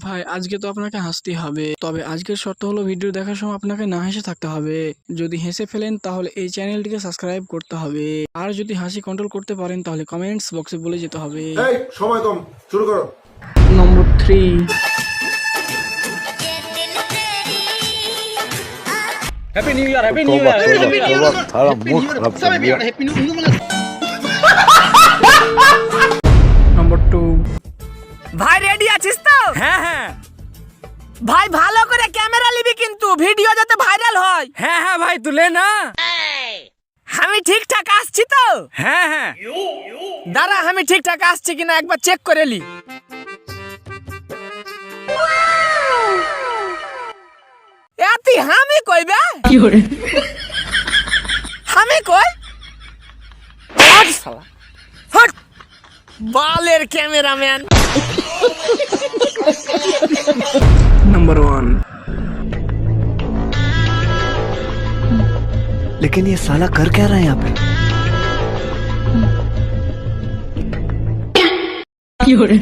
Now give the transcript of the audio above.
ভাই আজকে তো আপনাকে হাসতেই হবে, তবে আজকের শর্ত হলো ভিডিও দেখার সময় আপনাকে না হেসে থাকতে হবে। যদি হেসে ফেলেন তাহলে এই চ্যানেলটিকে সাবস্ক্রাইব করতে হবে, আর যদি হাসি কন্ট্রোল করতে পারেন তাহলে কমেন্টস বক্সে বলে যেতে হবে। এই সময় কম, শুরু করো। নম্বর 3। Happy new year happy new year happy new year थारा मूड खराब कर दिया। हैप्पी न्यू ईयर নম্বর 2। ভাই রেডি আছিস তো? হ্যাঁ হ্যাঁ ভাই ভালো করে ক্যামেরা নিবি কিন্তু ভিডিও যাতে ভাইরাল হয়। হ্যাঁ হ্যাঁ ভাই তুলে না। আমি ঠিকঠাক আসছি তো? হ্যাঁ হ্যাঁ দাঁড়া আমি ঠিকঠাক আসছি কিনা একবার চেক করে নি। এতি আমি কইবে কি করে? আমি কই হট শালা হট বালের ক্যামেরাম্যান। নম্বর 1। लेकिन ये साला कर क्या रहा है यहाँ पे? কি করে?